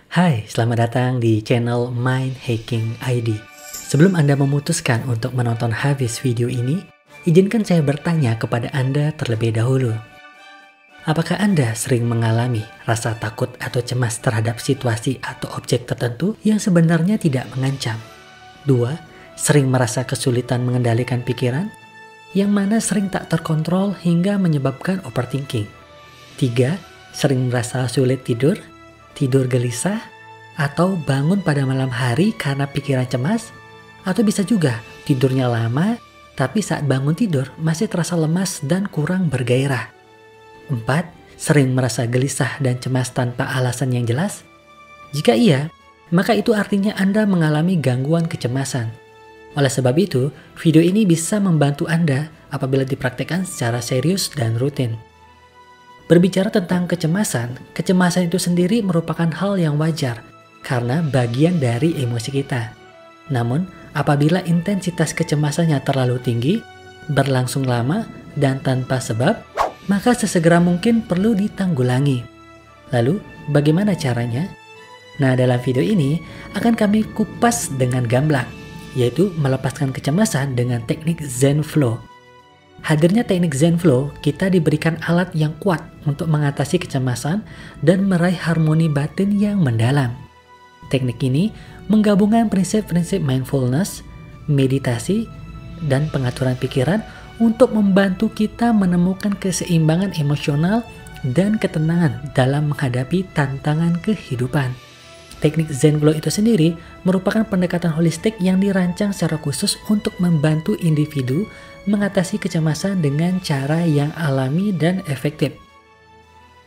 Hai, selamat datang di channel Mind Hacking ID. Sebelum Anda memutuskan untuk menonton habis video ini, izinkan saya bertanya kepada Anda terlebih dahulu. Apakah Anda sering mengalami rasa takut atau cemas terhadap situasi atau objek tertentu yang sebenarnya tidak mengancam? 2. Sering merasa kesulitan mengendalikan pikiran, yang mana sering tak terkontrol hingga menyebabkan overthinking? 3. Sering merasa sulit tidur gelisah, atau bangun pada malam hari karena pikiran cemas? Atau bisa juga tidurnya lama, tapi saat bangun tidur masih terasa lemas dan kurang bergairah. 4. Sering merasa gelisah dan cemas tanpa alasan yang jelas? Jika iya, maka itu artinya Anda mengalami gangguan kecemasan. Oleh sebab itu, video ini bisa membantu Anda apabila dipraktikkan secara serius dan rutin. Berbicara tentang kecemasan itu sendiri merupakan hal yang wajar karena bagian dari emosi kita. Namun, apabila intensitas kecemasannya terlalu tinggi, berlangsung lama, dan tanpa sebab, maka sesegera mungkin perlu ditanggulangi. Lalu, bagaimana caranya? Nah, dalam video ini akan kami kupas dengan gamblang, yaitu melepaskan kecemasan dengan teknik Zen Flow. Hadirnya teknik Zen Flow, kita diberikan alat yang kuat untuk mengatasi kecemasan dan meraih harmoni batin yang mendalam. Teknik ini menggabungkan prinsip-prinsip mindfulness, meditasi, dan pengaturan pikiran untuk membantu kita menemukan keseimbangan emosional dan ketenangan dalam menghadapi tantangan kehidupan. Teknik Zen Flow itu sendiri merupakan pendekatan holistik yang dirancang secara khusus untuk membantu individu mengatasi kecemasan dengan cara yang alami dan efektif.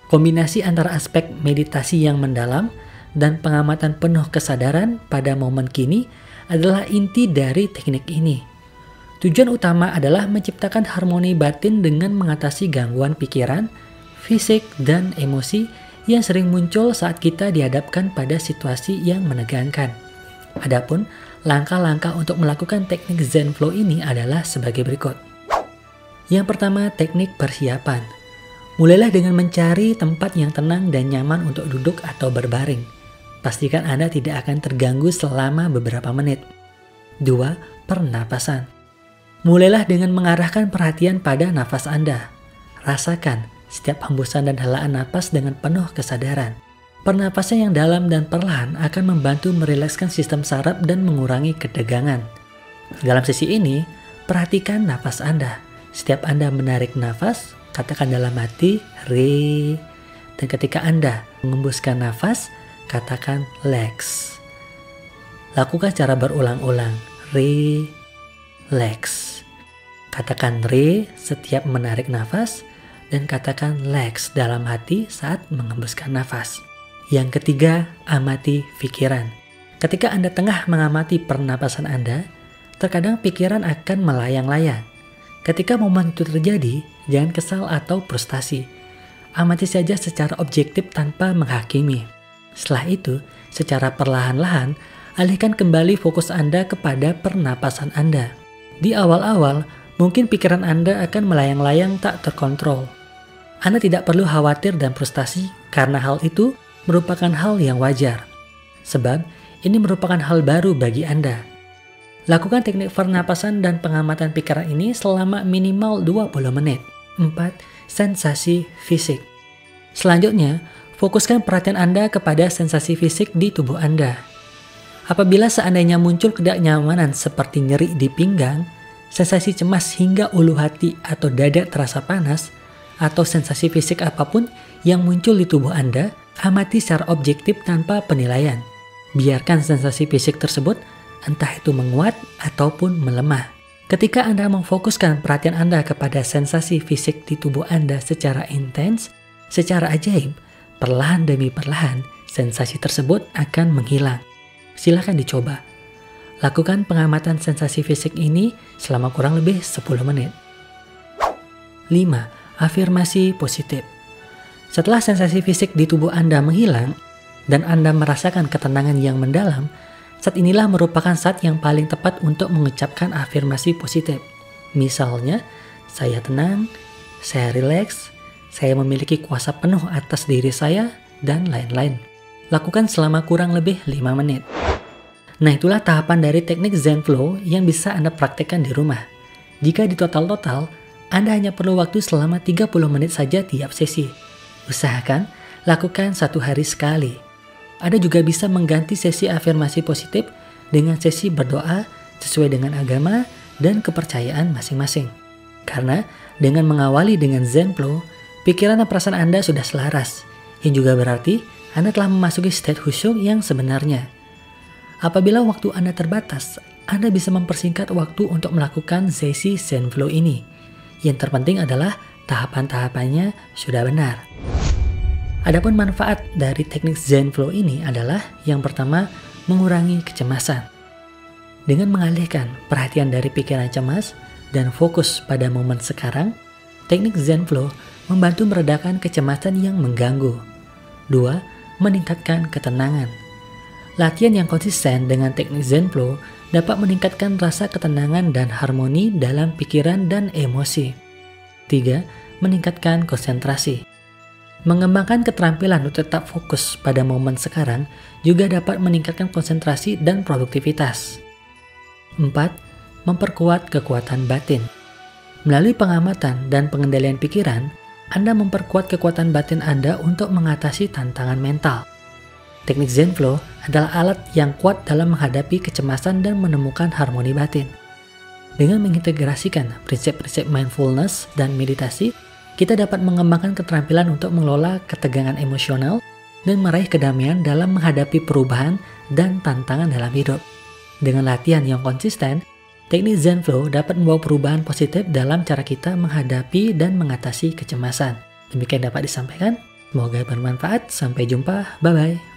Kombinasi antara aspek meditasi yang mendalam dan pengamatan penuh kesadaran pada momen kini adalah inti dari teknik ini. Tujuan utama adalah menciptakan harmoni batin dengan mengatasi gangguan pikiran, fisik, dan emosi yang sering muncul saat kita dihadapkan pada situasi yang menegangkan. Adapun langkah-langkah untuk melakukan teknik Zen Flow ini adalah sebagai berikut. Yang pertama, teknik persiapan. Mulailah dengan mencari tempat yang tenang dan nyaman untuk duduk atau berbaring. Pastikan Anda tidak akan terganggu selama beberapa menit. 2. Pernapasan. Mulailah dengan mengarahkan perhatian pada nafas Anda. Rasakan setiap hembusan dan helaan napas dengan penuh kesadaran. Pernapasan yang dalam dan perlahan akan membantu merilekskan sistem saraf dan mengurangi ketegangan. Dalam sesi ini, perhatikan napas Anda. Setiap Anda menarik nafas, katakan dalam hati, re. Dan ketika Anda mengembuskan nafas, katakan lex. Lakukan secara berulang-ulang, re, lex. Katakan re setiap menarik nafas, dan katakan lex dalam hati saat mengembuskan nafas. Yang ketiga, amati pikiran. Ketika Anda tengah mengamati pernapasan Anda, terkadang pikiran akan melayang-layang. Ketika momen itu terjadi, jangan kesal atau frustasi. Amati saja secara objektif tanpa menghakimi. Setelah itu, secara perlahan-lahan, alihkan kembali fokus Anda kepada pernapasan Anda. Di awal-awal, mungkin pikiran Anda akan melayang-layang tak terkontrol. Anda tidak perlu khawatir dan frustasi karena hal itu merupakan hal yang wajar. Sebab ini merupakan hal baru bagi Anda. Lakukan teknik pernapasan dan pengamatan pikiran ini selama minimal 20 menit. 4. Sensasi fisik. Selanjutnya, fokuskan perhatian Anda kepada sensasi fisik di tubuh Anda. Apabila seandainya muncul ketidaknyamanan seperti nyeri di pinggang, sensasi cemas hingga ulu hati atau dada terasa panas, atau sensasi fisik apapun yang muncul di tubuh Anda, amati secara objektif tanpa penilaian. Biarkan sensasi fisik tersebut, entah itu menguat ataupun melemah. Ketika Anda memfokuskan perhatian Anda kepada sensasi fisik di tubuh Anda secara intens, secara ajaib, perlahan demi perlahan, sensasi tersebut akan menghilang. Silakan dicoba. Lakukan pengamatan sensasi fisik ini selama kurang lebih 10 menit. 5. Afirmasi positif. Setelah sensasi fisik di tubuh Anda menghilang dan Anda merasakan ketenangan yang mendalam, saat inilah merupakan saat yang paling tepat untuk mengucapkan afirmasi positif. Misalnya, saya tenang, saya rileks, saya memiliki kuasa penuh atas diri saya, dan lain-lain. Lakukan selama kurang lebih 5 menit. Nah, itulah tahapan dari teknik Zen Flow yang bisa Anda praktekkan di rumah. Jika di total, Anda hanya perlu waktu selama 30 menit saja tiap sesi. Usahakan lakukan 1 hari sekali. Anda juga bisa mengganti sesi afirmasi positif dengan sesi berdoa sesuai dengan agama dan kepercayaan masing-masing. Karena dengan mengawali dengan Zen Flow, pikiran dan perasaan Anda sudah selaras, yang juga berarti Anda telah memasuki state khusyuk yang sebenarnya. Apabila waktu Anda terbatas, Anda bisa mempersingkat waktu untuk melakukan sesi Zen Flow ini. Yang terpenting adalah tahapan-tahapannya sudah benar. Adapun manfaat dari teknik Zen Flow ini adalah yang pertama, mengurangi kecemasan. Dengan mengalihkan perhatian dari pikiran cemas dan fokus pada momen sekarang, teknik Zen Flow membantu meredakan kecemasan yang mengganggu. 2. Meningkatkan ketenangan. Latihan yang konsisten dengan teknik Zen Flow dapat meningkatkan rasa ketenangan dan harmoni dalam pikiran dan emosi. 3. Meningkatkan konsentrasi. Mengembangkan keterampilan untuk tetap fokus pada momen sekarang juga dapat meningkatkan konsentrasi dan produktivitas. 4. Memperkuat kekuatan batin. Melalui pengamatan dan pengendalian pikiran, Anda memperkuat kekuatan batin Anda untuk mengatasi tantangan mental. Teknik Zen Flow adalah alat yang kuat dalam menghadapi kecemasan dan menemukan harmoni batin. Dengan mengintegrasikan prinsip-prinsip mindfulness dan meditasi, kita dapat mengembangkan keterampilan untuk mengelola ketegangan emosional dan meraih kedamaian dalam menghadapi perubahan dan tantangan dalam hidup. Dengan latihan yang konsisten, teknik Zen Flow dapat membawa perubahan positif dalam cara kita menghadapi dan mengatasi kecemasan. Demikian dapat disampaikan. Semoga bermanfaat. Sampai jumpa. Bye-bye.